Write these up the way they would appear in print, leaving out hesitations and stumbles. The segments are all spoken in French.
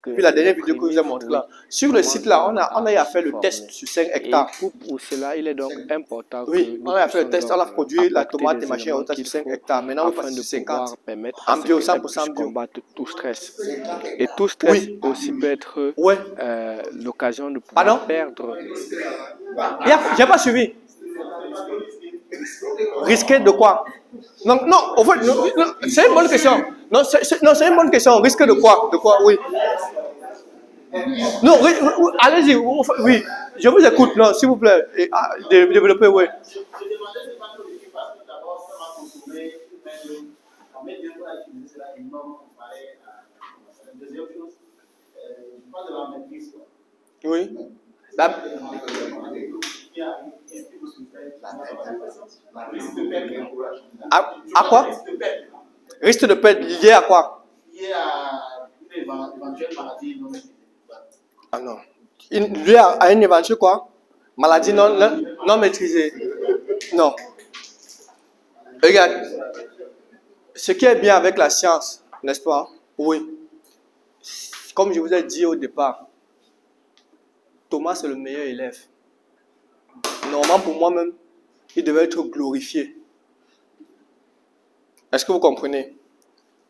Puis la dernière vidéo que je vous ai montrée là, sur le site là, on a eu à faire le test sur 5 hectares. Pour cela, il est donc important oui, on a eu à faire le test, on a produit la tomate et machin autant sur 5 hectares. Maintenant, on passe sur 50. En bio, 100% bio. Combattre tout stress. Et tout stress aussi peut être l'occasion de pouvoir perdre. J'ai pas suivi. Risquer de quoi? Non, en fait, c'est une bonne question. Non, c'est une bonne question. Risquer de quoi? De quoi, oui. Non, allez-y, oui. Je vous écoute, non, s'il vous plaît. Développez, oui. Oui. À quoi? Risque de perte lié à quoi? Lié à une éventuelle maladie non maîtrisée. Ah non. Lié à une éventuelle quoi? Maladie non maîtrisée. Non. Regarde. Ce qui est bien avec la science, n'est-ce pas? Oui. Comme je vous ai dit au départ, Thomas c'est le meilleur élève. Normalement pour moi-même, il devait être glorifié. Est-ce que vous comprenez?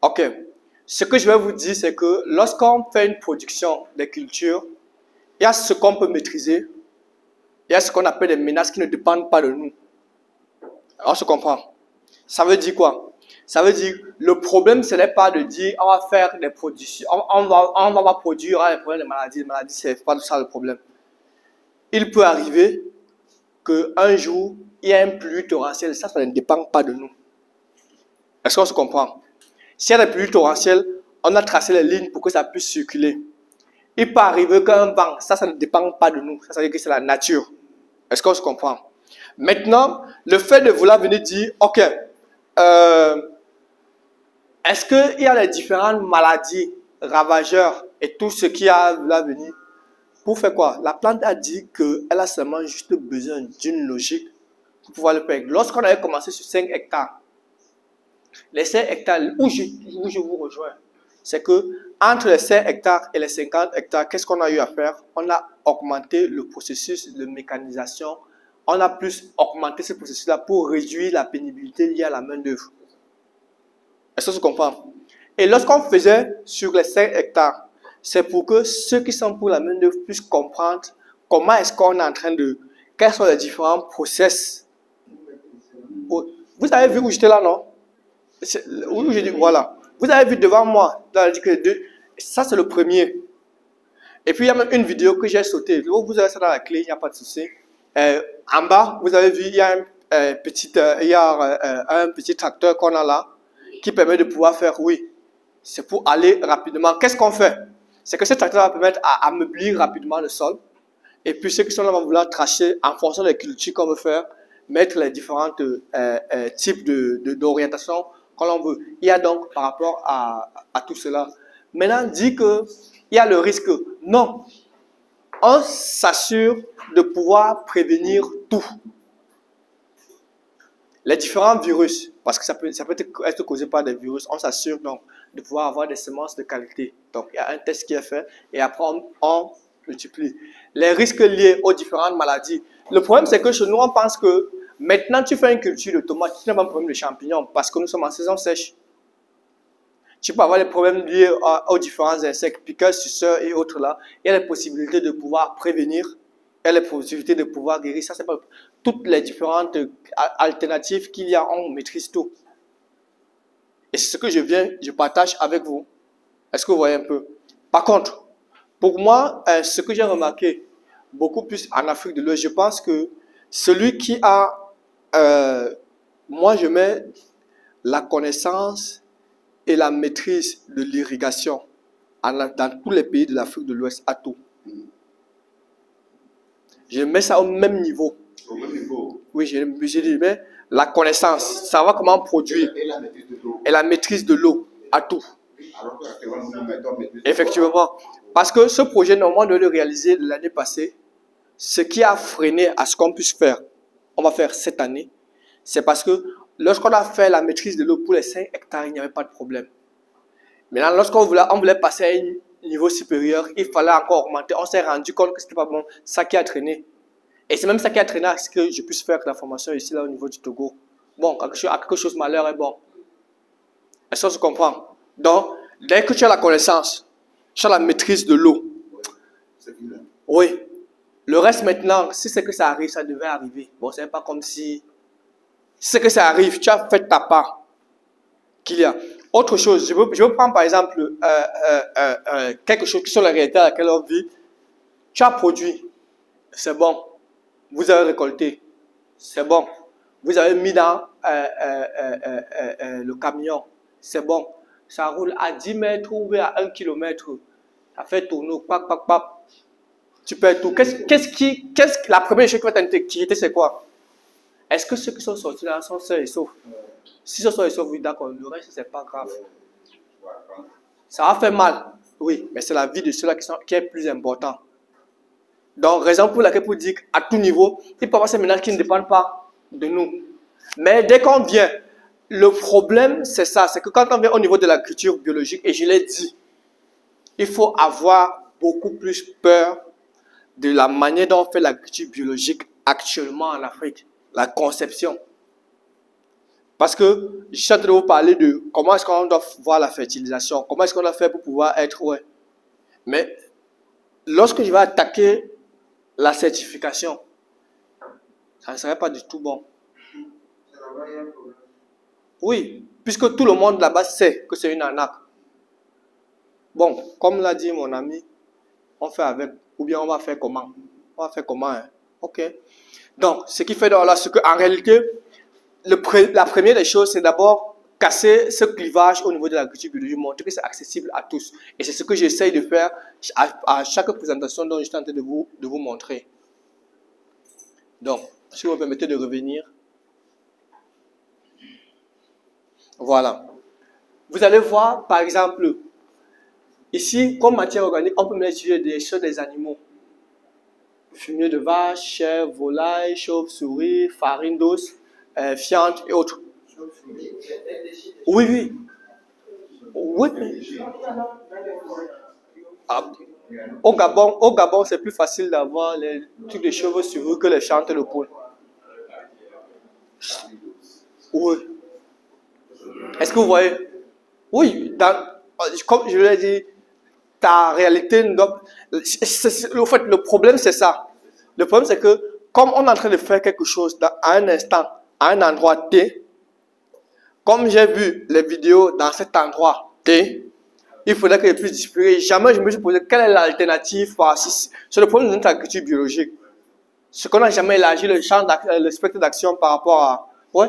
Ok. Ce que je vais vous dire, c'est que lorsqu'on fait une production des cultures, il y a ce qu'on peut maîtriser, il y a ce qu'on appelle des menaces qui ne dépendent pas de nous. On se comprend? Ça veut dire quoi? Ça veut dire, le problème, ce n'est pas de dire, on va faire des productions, on va produire des problèmes de maladies. Les maladies, c'est pas ça le problème. Il peut arriver qu'un jour, il y a un pluie torrentielle, ça ne dépend pas de nous. Est-ce qu'on se comprend? S'il y a des pluies torrentielles, on a tracé les lignes pour que ça puisse circuler. Il peut arriver qu'un vent, ça ne dépend pas de nous. Ça veut dire que c'est la nature. Est-ce qu'on se comprend? Maintenant, le fait de vouloir venir dire, ok, est-ce qu'il y a les différentes maladies, ravageurs et tout ce qui a là venir? Pour faire quoi? La plante a dit qu'elle a seulement juste besoin d'une logique pour pouvoir le faire. Lorsqu'on avait commencé sur 5 hectares, les 5 hectares, où je vous rejoins, c'est que entre les 5 hectares et les 50 hectares, qu'est-ce qu'on a eu à faire? On a augmenté le processus de mécanisation. On a plus augmenté ce processus-là pour réduire la pénibilité liée à la main-d'œuvre. Est-ce que tu comprends? Et lorsqu'on faisait sur les 5 hectares, c'est pour que ceux qui sont pour la main-d'œuvre puissent comprendre comment est-ce qu'on est en train de... Quels sont les différents process. Vous avez vu où j'étais là, non? Où je dis, voilà. Vous avez vu devant moi, ça c'est le premier. Et puis il y a même une vidéo que j'ai sautée. Vous avez ça dans la clé, il n'y a pas de souci. En bas, vous avez vu, il y a un petit tracteur qu'on a là qui permet de pouvoir faire, oui, c'est pour aller rapidement. Qu'est-ce qu'on fait? C'est que ce tracteur va permettre à ameublir rapidement le sol. Et puis ceux qui sont là vont vouloir tracer en fonction des cultures qu'on veut faire, mettre les différents types d'orientation que l'on veut. Il y a donc par rapport à tout cela. Maintenant, dit qu'il y a le risque. Non. On s'assure de pouvoir prévenir tout. Les différents virus, parce que ça peut être causé par des virus, on s'assure donc de pouvoir avoir des semences de qualité. Donc, il y a un test qui est fait et après on multiplie. Les risques liés aux différentes maladies. Le problème, c'est que chez nous, on pense que maintenant, tu fais une culture de tomates, tu n'as pas de problème de champignons parce que nous sommes en saison sèche. Tu peux avoir des problèmes liés aux différents insectes, piqueurs, suceurs et autres là. Il y a les possibilités de pouvoir prévenir, il y a les possibilités de pouvoir guérir. Ça, c'est pas toutes les différentes alternatives qu'il y a, on maîtrise tout. Et c'est ce que je partage avec vous. Est-ce que vous voyez un peu? Par contre, pour moi, ce que j'ai remarqué, beaucoup plus en Afrique de l'Ouest, je pense que celui qui a, moi je mets la connaissance et la maîtrise de l'irrigation dans tous les pays de l'Afrique de l'Ouest à tout. Je mets ça au même niveau. Au même niveau? Oui, je dis, mais la connaissance, savoir comment produire et la maîtrise de l'eau à tout. Effectivement. Parce que ce projet, normalement, on devait le réaliser l'année passée. Ce qui a freiné à ce qu'on puisse faire, on va faire cette année, c'est parce que lorsqu'on a fait la maîtrise de l'eau pour les 5 hectares, il n'y avait pas de problème. Maintenant, lorsqu'on voulait passer niveau supérieur, il fallait encore augmenter. On s'est rendu compte que ce n'était pas bon. Ça qui a traîné. Et c'est même ça qui a traîné à ce que je puisse faire la formation ici, là, au niveau du Togo. Bon, quelque chose malheur est bon. Est-ce qu'on se comprend? Donc, dès que tu as la connaissance, tu as la maîtrise de l'eau. Oui. Le reste maintenant, si c'est que ça arrive, ça devait arriver. Bon, c'est pas comme si... Si c'est que ça arrive, tu as fait ta part. Qu'il y a. Autre chose, je veux prendre par exemple quelque chose qui sont la réalité à laquelle on vit. Tu as produit, c'est bon. Vous avez récolté, c'est bon. Vous avez mis dans le camion, c'est bon. Ça roule à 10 mètres ou à 1 km. Ça fait tourner, pac, pac, pac. Tu perds tout. La première chose qui va t'inquiéter, c'est quoi? Est-ce que ceux qui sont sortis là sont seuls et saufs? Si ce sont les saufs, oui, d'accord. Le reste, c'est pas grave. Ça va faire mal, oui, mais c'est la vie de ceux-là qui est plus important. Donc, raison pour laquelle, pour dire qu'à tout niveau, il peut y avoir ces ménages qui ne dépendent pas de nous. Mais dès qu'on vient, le problème, c'est ça, c'est que quand on vient au niveau de l'agriculture biologique, et je l'ai dit, il faut avoir beaucoup plus peur de la manière dont on fait l'agriculture biologique actuellement en Afrique, la conception. Parce que je suis en train de vous parler de comment est-ce qu'on doit voir la fertilisation, comment est-ce qu'on doit faire pour pouvoir être, ouais. Mais lorsque je vais attaquer la certification, ça ne serait pas du tout bon. Oui, puisque tout le monde là-bas sait que c'est une arnaque. Bon, comme l'a dit mon ami, on fait avec, ou bien on va faire comment? On va faire comment, hein? Ok. Donc, ce qui fait là, c'est qu'en réalité, la première des choses, c'est d'abord casser ce clivage au niveau de l'agriculture biologique, montrer que c'est accessible à tous. Et c'est ce que j'essaye de faire à chaque présentation dont je suis en train de vous montrer. Donc, si vous me permettez de revenir. Voilà. Vous allez voir, par exemple, ici, comme matière organique, on peut mettre sur des animaux. Fumier de vache, chèvre, volaille, chauve-souris, farine d'os, fiente et autres. Oui, oui. Oui. Ah. Au Gabon, c'est plus facile d'avoir les trucs de chauve-souris que les fientes et le poule. Oui. Est-ce que vous voyez? Oui, comme je l'ai dit, ta réalité, le problème c'est ça. Le problème c'est que comme on est en train de faire quelque chose à un instant, à un endroit T, comme j'ai vu les vidéos dans cet endroit T, il faudrait que je puisse discuter. Jamais je me suis posé quelle est l'alternative. C'est le problème de notre agriculture biologique. Ce qu'on n'a jamais élargi le spectre d'action par rapport à... Ouais.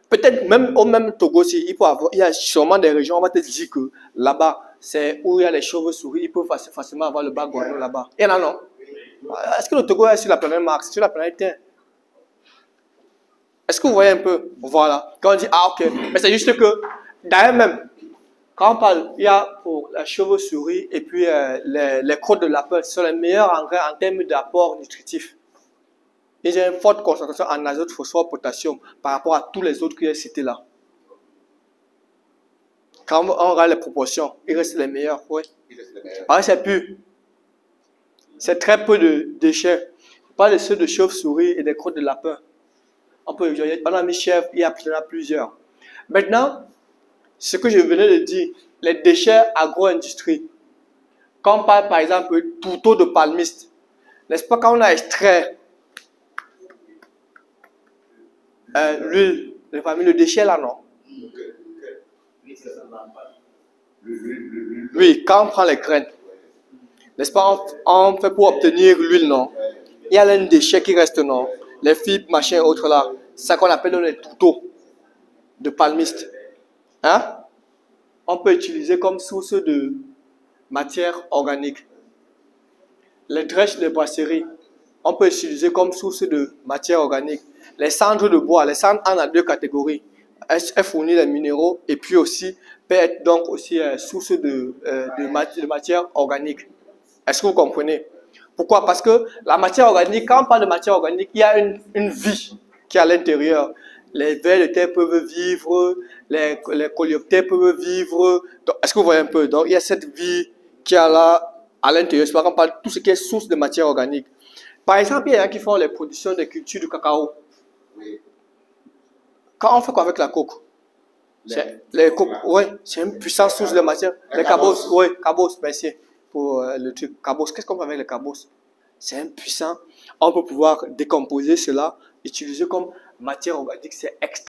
Peut-être même au même Togo, il y a sûrement des régions, on va te dire que là-bas, c'est où il y a les chauves-souris, ils peuvent facilement avoir le bas guano là-bas. Il y en a non? Est-ce que le Togo est sur la planète Mars, sur la planète Terre? Est-ce que vous voyez un peu? Voilà. Quand on dit, ah ok, mais c'est juste que, d'ailleurs même, quand on parle, il y a pour la chauve-souris et puis les crottes de lapin, ce sont les meilleurs engrais en termes d'apport nutritif. Ils ont une forte concentration en azote, phosphore, potassium par rapport à tous les autres que j'ai cités là. Quand on regarde les proportions, ils restent les meilleurs. Oui. Ah, c'est plus. C'est très peu de déchets. Pas les ceux de chauve-souris et des crottes de lapin. On a mis chèvre, il y en a plusieurs. Maintenant, ce que je venais de dire, les déchets agro-industrie. Quand on parle par exemple de tourteau de palmiste, n'est-ce pas quand on a extrait l'huile, le déchet là, non? Oui, quand on prend les graines, n'est-ce pas, on fait pour obtenir l'huile, non? Il y a un déchet qui reste, non? Les fibres, machin, autres là. C'est ça qu'on appelle les tourteaux de palmiste. Hein? On peut utiliser comme source de matière organique. Les drèches de brasserie, on peut utiliser comme source de matière organique. Les cendres de bois, les cendres en a deux catégories. Elles fournissent les minéraux et puis aussi peut être donc aussi source de matière organique. Est-ce que vous comprenez? Pourquoi? Parce que la matière organique, quand on parle de matière organique, il y a une vie qui est à l'intérieur. Les vers de terre peuvent vivre, les coléoptères peuvent vivre. Est-ce que vous voyez un peu? Donc il y a cette vie qu'il y a là à l'intérieur. Par exemple, tout ce qui est source de matière organique. Par exemple, il y a qui font les productions de culture du cacao. Oui. Quand on fait quoi avec la coco? Ouais, c'est une puissante source de matière. Les cabos, oui, cabos, merci pour le truc. Cabos, qu'est-ce qu'on fait avec les cabos? C'est un puissant. On peut pouvoir décomposer cela, utiliser comme matière organique. C'est extrêmement